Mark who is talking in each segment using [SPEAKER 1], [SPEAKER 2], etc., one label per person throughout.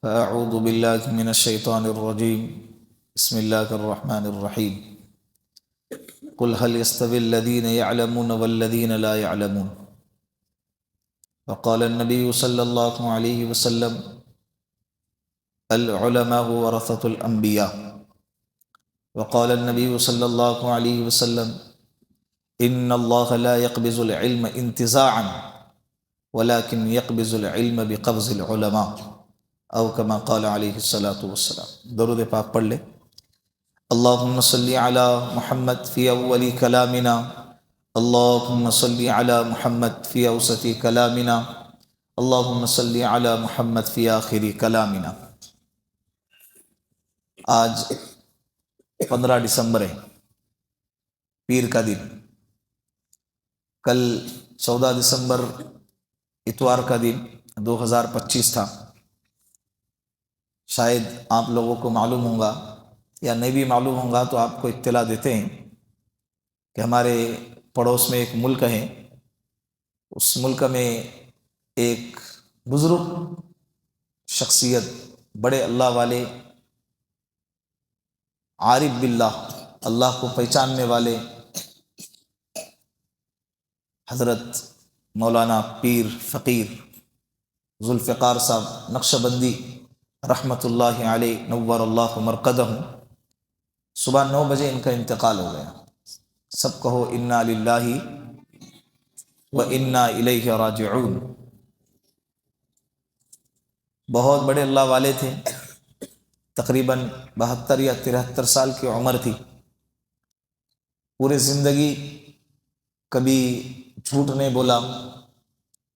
[SPEAKER 1] فأعوذ بالله من الشيطان الرجيم. بسم الله الرحمن الرحيم. قل هل يستوي الذين يعلمون والذين لا يعلمون. وقال النبي صلى الله عليه وسلم: العلماء ورثة الأنبياء. وقال النبي صلى الله عليه وسلم: إن الله لا يقبض العلم انتزاعا ولكن يقبض العلم بقبض العلماء او كما قال علیہ الصلاۃ والسلام. درود پاک پڑھ لے. اللہم صلی علی محمد فی اول کلامنا، اللہم صلی علی محمد فی اوسط کلامنا، اللہم صلی علی محمد فی آخر کلامنا. آج 15 دسمبر ہے، پیر کا دن. کل 14 دسمبر اتوار کا دن 2025 تھا. شاید آپ لوگوں کو معلوم ہوگا یا نہیں بھی معلوم ہوگا تو آپ کو اطلاع دیتے ہیں کہ ہمارے پڑوس میں ایک ملک ہے. اس ملک میں ایک بزرگ شخصیت، بڑے اللہ والے، عارف باللہ، اللہ کو پہچاننے والے حضرت مولانا پیر فقیر ذوالفقار صاحب نقشبندی رحمۃ اللہ علیہ نور اللہ مرقدہ، صبح 9 بجے ان کا انتقال ہو گیا. سب کہو انا للہ و انا الیہ راجعون. بہت بڑے اللہ والے تھے، تقریباً 72 یا 73 سال کی عمر تھی. پوری زندگی کبھی جھوٹ نہیں بولا،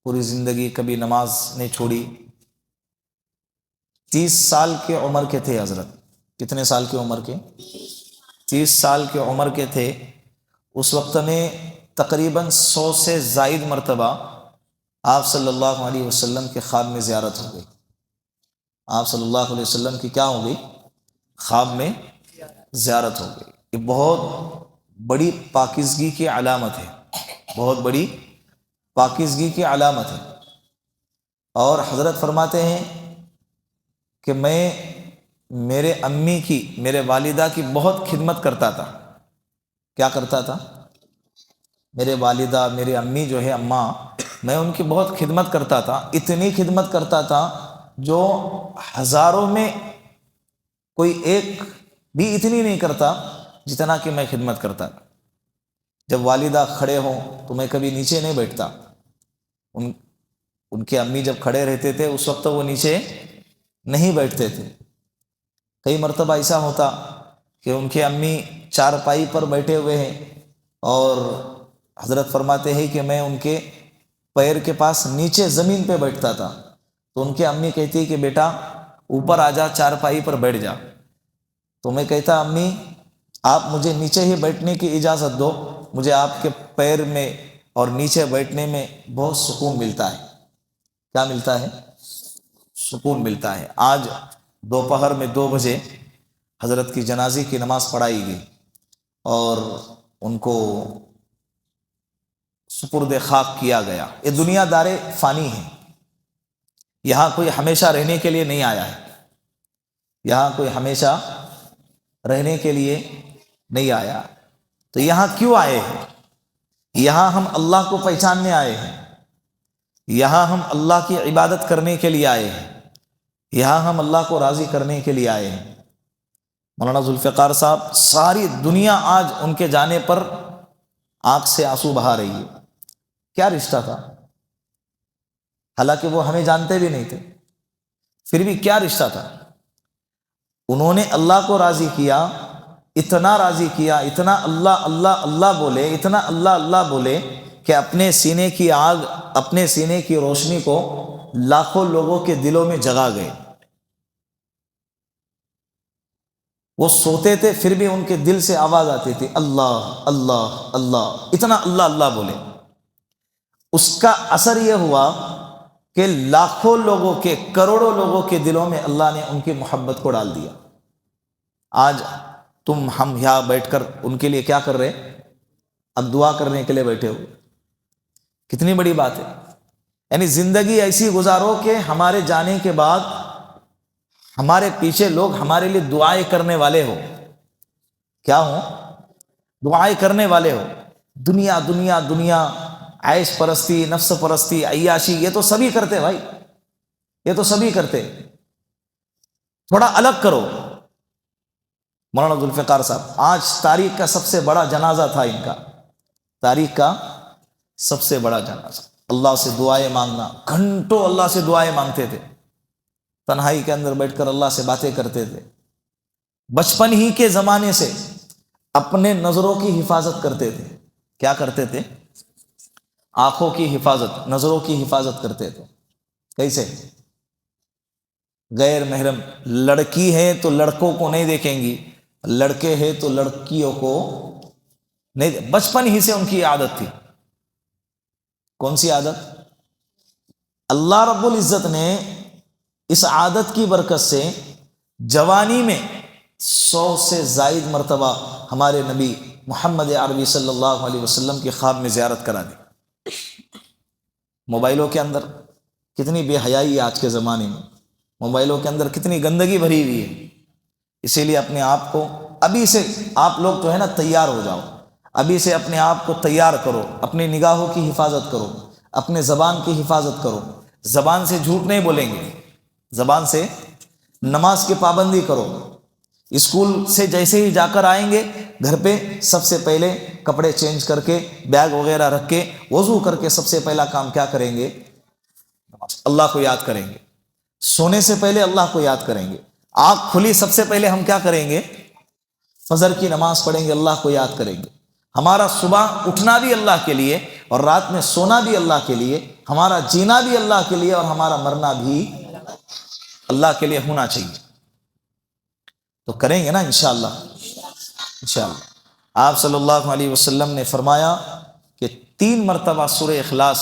[SPEAKER 1] پوری زندگی کبھی نماز نہیں چھوڑی. 30 سال کی عمر کے تھے حضرت. کتنے سال کی عمر کے؟ 30 سال کی عمر کے تھے. اس وقت میں تقریباً 100 سے زائد مرتبہ آپ صلی اللہ علیہ وسلم کے خواب میں زیارت ہو گئی. آپ صلی اللہ علیہ وسلم کی کیا ہو گئی؟ خواب میں زیارت ہو گئی. یہ بہت بڑی پاکیزگی کی علامت ہے، بہت بڑی پاکیزگی کی علامت ہے. اور حضرت فرماتے ہیں کہ میں میرے امی کی، میرے والدہ کی بہت خدمت کرتا تھا. کیا کرتا تھا؟ میرے والدہ، میرے امی جو ہے اماں، میں ان کی بہت خدمت کرتا تھا. اتنی خدمت کرتا تھا جو ہزاروں میں کوئی ایک بھی اتنی نہیں کرتا جتنا کہ میں خدمت کرتا تھا. جب والدہ کھڑے ہوں تو میں کبھی نیچے نہیں بیٹھتا. ان کے امی جب کھڑے رہتے تھے اس وقت وہ نیچے نہیں بیٹھتے تھے. کئی مرتبہ ایسا ہوتا کہ ان کے امی چارپائی پر بیٹھے ہوئے ہیں اور حضرت فرماتے ہیں کہ میں ان کے پیر کے پاس نیچے زمین پہ بیٹھتا تھا. تو ان کے امی کہتی کہ بیٹا اوپر آ جا، چارپائی پر بیٹھ جا. تو میں کہتا امی آپ مجھے نیچے ہی بیٹھنے کی اجازت دو، مجھے آپ کے پیر میں اور نیچے بیٹھنے میں بہت سکون ملتا ہے. کیا ملتا ہے؟ سکون ملتا ہے. آج دوپہر میں 2 بجے حضرت کی جنازے کی نماز پڑھائی گئی اور ان کو سپرد خاک کیا گیا. یہ دنیا دار فانی ہے، یہاں کوئی ہمیشہ رہنے کے لیے نہیں آیا ہے. یہاں کوئی ہمیشہ رہنے کے لیے نہیں آیا. تو یہاں کیوں آئے ہیں؟ یہاں ہم اللہ کو پہچاننے آئے ہیں، یہاں ہم اللہ کی عبادت کرنے کے لیے آئے ہیں، یہاں ہم اللہ کو راضی کرنے کے لیے آئے ہیں. مولانا ذوالفقار صاحب، ساری دنیا آج ان کے جانے پر آنکھ سے آنسو بہا رہی ہے. کیا رشتہ تھا؟ حالانکہ وہ ہمیں جانتے بھی نہیں تھے، پھر بھی کیا رشتہ تھا. انہوں نے اللہ کو راضی کیا، اتنا راضی کیا، اتنا اللہ اللہ اللہ بولے، اتنا اللہ اللہ بولے کہ اپنے سینے کی آگ، اپنے سینے کی روشنی کو لاکھوں لوگوں کے دلوں میں جگا گئے. وہ سوتے تھے پھر بھی ان کے دل سے آواز آتی تھی اللہ اللہ اللہ. اتنا اللہ اللہ بولے. اس کا اثر یہ ہوا کہ لاکھوں لوگوں کے، کروڑوں لوگوں کے دلوں میں اللہ نے ان کی محبت کو ڈال دیا. آج ہم یہاں بیٹھ کر ان کے لیے کیا کر رہے؟ اب دعا کرنے کے لیے بیٹھے ہو. کتنی بڑی بات ہے. یعنی زندگی ایسی گزارو کہ ہمارے جانے کے بعد ہمارے پیچھے لوگ ہمارے لیے دعائیں کرنے والے ہو، کیا ہوں؟ دعائیں کرنے والے ہو۔ دنیا دنیا دنیا، عیش پرستی، نفس پرستی، عیاشی، یہ تو سبھی کرتے بھائی، یہ تو سبھی کرتے۔ تھوڑا الگ کرو۔ مولانا ذوالفقار صاحب، آج تاریخ کا سب سے بڑا جنازہ تھا ان کا، تاریخ کا سب سے بڑا جنازہ۔ اللہ سے دعائیں مانگنا، گھنٹوں اللہ سے دعائیں مانگتے تھے، تنہائی کے اندر بیٹھ کر اللہ سے باتیں کرتے تھے۔ بچپن ہی کے زمانے سے اپنے نظروں کی حفاظت کرتے تھے۔ کیا کرتے تھے؟ آنکھوں کی حفاظت، نظروں کی حفاظت کرتے تھے۔ کیسے؟ غیر محرم لڑکی ہے تو لڑکوں کو نہیں دیکھیں گی، لڑکے ہیں تو لڑکیوں کو نہیں۔ بچپن ہی سے ان کی عادت تھی۔ کون سی عادت؟ اللہ رب العزت نے اس عادت کی برکت سے جوانی میں 100 سے زائد مرتبہ ہمارے نبی محمد عربی صلی اللہ علیہ وسلم کی خواب میں زیارت کرا دی۔ موبائلوں کے اندر کتنی بے حیائی ہے آج کے زمانے میں، موبائلوں کے اندر کتنی گندگی بھری ہوئی ہے۔ اسی لیے اپنے آپ کو ابھی سے، آپ لوگ جو ہے نا تیار ہو جاؤ، ابھی سے اپنے آپ کو تیار کرو، اپنی نگاہوں کی حفاظت کرو، اپنے زبان کی حفاظت کرو۔ زبان سے جھوٹ نہیں بولیں گے، زبان سے نماز کی پابندی کرو۔ اسکول سے جیسے ہی جا کر آئیں گے، گھر پہ سب سے پہلے کپڑے چینج کر کے، بیگ وغیرہ رکھ کے، وضو کر کے سب سے پہلا کام کیا کریں گے؟ اللہ کو یاد کریں گے۔ سونے سے پہلے اللہ کو یاد کریں گے۔ آنکھ کھلی سب سے پہلے ہم کیا کریں گے؟ فجر کی نماز پڑھیں گے، اللہ کو یاد کریں گے۔ ہمارا صبح اٹھنا بھی اللہ کے لیے، اور رات میں سونا بھی اللہ کے لیے، ہمارا جینا بھی اللہ کے لیے، اور ہمارا مرنا بھی اللہ کے لیے ہونا چاہیے۔ تو کریں گے نا انشاءاللہ؟ انشاءاللہ۔ آپ صلی اللہ علیہ وسلم نے فرمایا کہ 3 مرتبہ سورہ اخلاص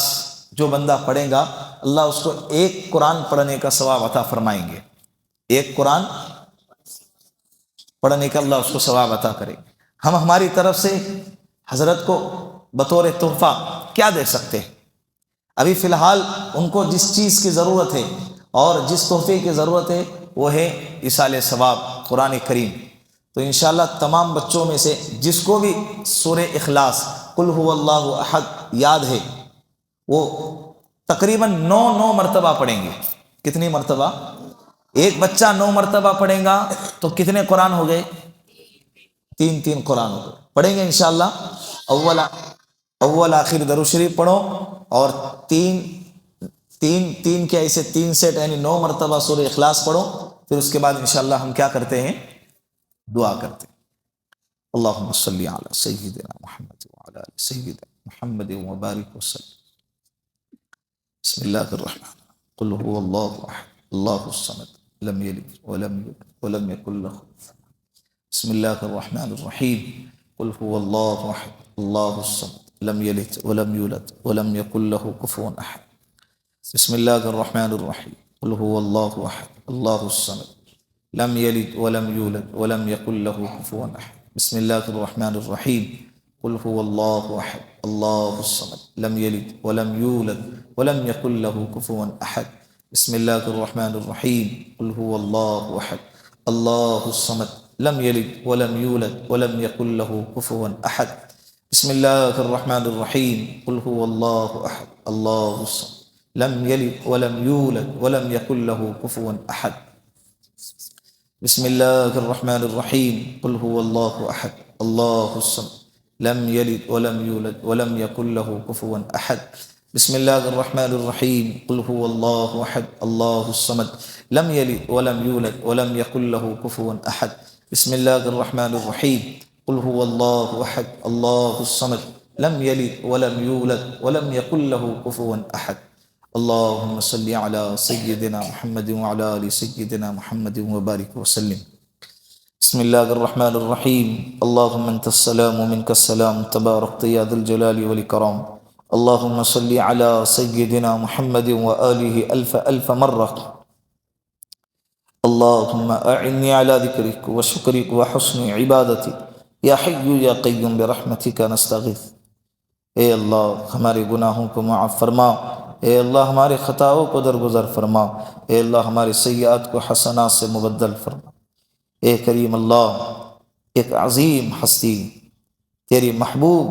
[SPEAKER 1] جو بندہ پڑھے گا، اللہ اس کو 1 قرآن پڑھنے کا ثواب عطا فرمائیں گے۔ 1 قرآن پڑھنے کا اللہ اس کو ثواب عطا کرے گا۔ ہم ہماری طرف سے حضرت کو بطور تحفہ کیا دے سکتے ہیں؟ ابھی فی الحال ان کو جس چیز کی ضرورت ہے اور جس تحفے کی ضرورت ہے وہ ہے ایصال ثواب، قرآن کریم۔ تو انشاءاللہ تمام بچوں میں سے جس کو بھی سورہ اخلاص قل هو اللہ احد یاد ہے، وہ تقریباً 9 مرتبہ پڑھیں گے۔ کتنی مرتبہ؟ ایک بچہ 9 مرتبہ پڑھیں گا تو کتنے قرآن ہو گئے؟ 3 قرآن ہو گئے۔ پڑھیں گے انشاءاللہ۔ اول آخر درود شریف پڑھو، اور تین کے ایسے 3 سیٹ، یعنی 9 مرتبہ سورہ اخلاص پڑھو۔ پھر اس کے بعد انشاءاللہ ہم کیا کرتے ہیں؟ دعا کرتے ہیں۔ اللہم صلی علی سیدنا محمد وعلی آل سیدنا محمد وبارک وسلم۔ بسم اللہ الرحمن الرحیم، قل هو اللہ احد اللہ الصمد لم یلد ولم یولد ولم یکن له کفوا احد۔ بسم اللہ الرحمن الرحیم، قل هو اللہ احد اللہ الصمد لم یلد ولم یولد ولم یکن له کفوا احد۔ بسم اللہ الرحمن الرحیم، قل هو اللہ احد اللہ الصمد لم یلد ولم یولد ولم یکن له کفوا احد۔ بسم اللہ الرحمن الرحیم، قل هو اللہ احد اللہ الصمد لم یلد ولم یولد ولم یکن له کفوا احد۔ بسم اللہ الرحمن الرحیم، قل هو اللہ احد اللہ الصمد لم یلد ولم یولد ولم یکن له کفوا احد۔ بسم اللہ الرحمن الرحیم، قل هو اللہ احد اللہ الصمد لم یلد ولم یولد ولم یکن له کفوا احد۔ بسم اللہ الرحمن الرحیم، قل هو اللہ احد اللہ الصمد لم یلد ولم یولد ولم یکن له کفوا احد۔ بسم اللہ الرحمن الرحیم، قل هو اللہ احد اللہ الصمد لم یلد ولم یولد ولم یکن له کفوا احد۔ بسم اللہ الرحمن الرحیم، قل هو اللہ احد اللہ الصمد لم یلد ولم یولد ولم یکن له کفوا احد۔ اللہم صلی علی سیدنا محمد وعلی آل سیدنا محمد وبارک وسلم۔ بسم اللہ الرحمن الرحیم، اللہم انت السلام ومنک السلام تبارکت یا ذا الجلال والاکرام۔ اللہم صلی علی سیدنا محمد وآلہ الف مرہ۔ اللہم اعنی علی ذکرک وشکرک وحسن عبادتک یا حی یا قیوم برحمتک نستغیث۔ اے اللہ ہمارے گناہوں کو معاف فرما، اے اللہ ہمارے خطاؤں کو درگزر فرما، اے اللہ ہمارے سیئات کو حسنات سے مبدل فرما۔ اے کریم اللہ، ایک عظیم ہستی، تیری محبوب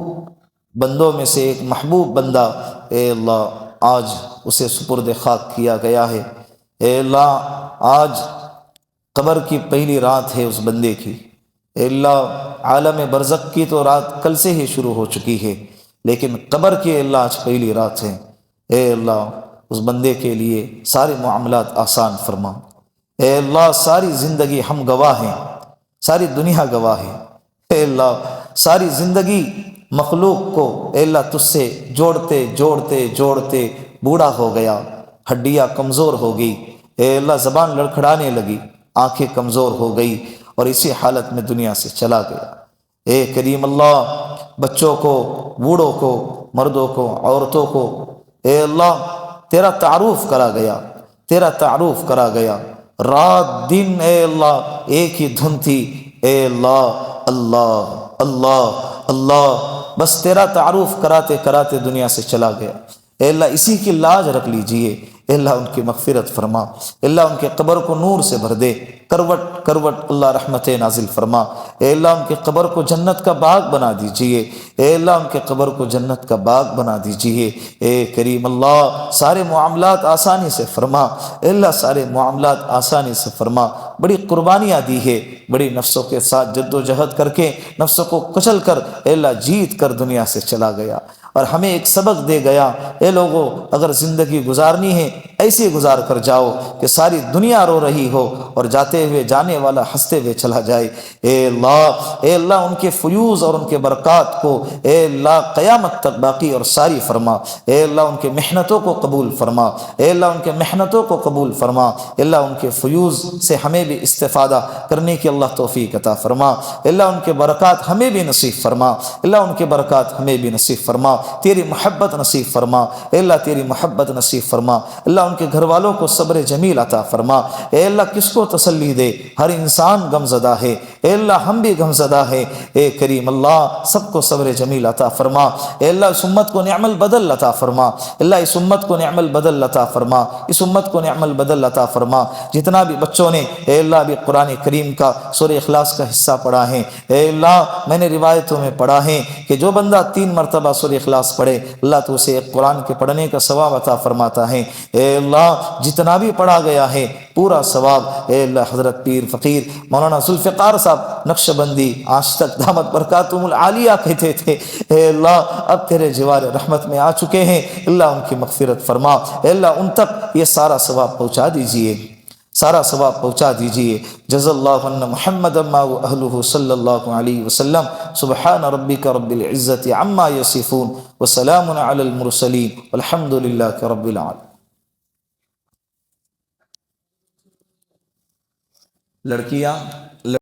[SPEAKER 1] بندوں میں سے ایک محبوب بندہ اے اللہ آج اسے سپرد خاک کیا گیا ہے۔ اے اللہ آج قبر کی پہلی رات ہے اس بندے کی۔ اے اللہ عالم برزخ کی تو رات کل سے ہی شروع ہو چکی ہے، لیکن قبر کی اے اللہ آج پہلی رات ہے۔ اے اللہ اس بندے کے لیے سارے معاملات آسان فرما۔ اے اللہ ساری زندگی ہم گواہ ہیں، ساری دنیا گواہ ہے۔ اے اللہ ساری زندگی مخلوق کو اے اللہ تجھ سے جوڑتے جوڑتے جوڑتے بوڑھا ہو گیا، ہڈیاں کمزور ہو گئی، اے اللہ زبان لڑکھڑانے لگی، آنکھیں کمزور ہو گئی اور اسی حالت میں دنیا سے چلا گیا۔ اے کریم اللہ بچوں کو، بوڑھوں کو، مردوں کو، عورتوں کو اے اللہ تیرا تعارف کرا گیا، تیرا تعارف کرا گیا۔ رات دن اے اللہ ایک ہی دھن تھی، اے اللہ اللہ اللہ اللہ، بس تیرا تعارف کراتے کراتے دنیا سے چلا گیا۔ اے اللہ اسی کی لاج رکھ لیجئے، اے اللہ ان کی مغفرت فرما، اے اللہ ان کے قبر کو نور سے بھر دے، کروٹ کروٹ اللہ رحمت نازل فرما۔ اے اللہ ان کے قبر کو جنت کا باغ بنا دیجئے، اے اللہ ان کے قبر کو جنت کا باغ بنا دیجئے۔ اے کریم اللہ سارے معاملات آسانی سے فرما، اے اللہ سارے معاملات آسانی سے فرما۔ بڑی قربانیاں دی ہے، بڑی نفسوں کے ساتھ جد و جہد کر کے نفسوں کو کچل کر اے اللہ جیت کر دنیا سے چلا گیا، اور ہمیں ایک سبق دے گیا، اے لوگوں اگر زندگی گزارنی ہے ایسے گزار کر جاؤ کہ ساری دنیا رو رہی ہو اور جاتے ہوئے جانے والا ہنستے ہوئے چلا جائے۔ اے اللہ ان کے فیوز اور ان کے برکات کو اے اللہ قیامت تک باقی اور ساری فرما۔ اے اللہ ان کے محنتوں کو قبول فرما، اے اللہ ان کے محنتوں کو قبول فرما، اے اللہ ان کے فیوز سے ہمیں بھی استفادہ کرنے کی اللہ توفیق عطا فرما، اے اللہ ان کے برکات ہمیں بھی نصیب فرما، اے اللہ ان کے برکات ہمیں بھی نصیب فرما، تیری محبت نصیب فرما، اے اللہ تیری محبت نصیب فرما، اللہ ان کے گھر والوں کو صبر جمیل عطا فرما۔ اے اللہ کس کو تسلی دے، ہر انسان غم زدہ ہے، اے اللہ ہم بھی غم زدہ ہے، اے کریم اللہ سب کو صبر جمیل عطا فرما۔ اے اللہ اس امت کو نعم البدل عطا فرما، اللہ اس امت کو نعم البدل عطا فرما، اس امت کو نعم البدل عطا فرما۔ جتنا بھی بچوں نے اے اللہ بھی قرآن کریم کا سورہ اخلاص کا حصہ پڑھا ہے، اے اللہ میں نے روایتوں میں پڑھا ہے کہ جو بندہ 3 مرتبہ سورہ اخلاص پڑھے اللہ تو اسے ایک قرآن کے پڑھنے کا ثواب عطا فرماتا ہے۔ اے اللہ جتنا بھی پڑھا گیا ہے پورا ثواب اے اللہ حضرت پیر فقیر مولانا ذوالفقار صاحب نقش بندی آج تک دامت برکاتہم العالیہ کہتے تھے، اے اللہ اب تیرے جوار رحمت میں آ چکے ہیں، اللہ ان کی مغفرت فرما، اے اللہ ان تک یہ سارا ثواب پہنچا دیجئے، سارا ثواب پہنچا دیجئے۔ جزا اللہ عنا محمد ما اہلہ صلی اللہ علیہ وسلم۔ سبحان ربک رب العزت عما یصفون وسلام علی المرسلین والحمد للہ رب العالمین۔ لڑکیاں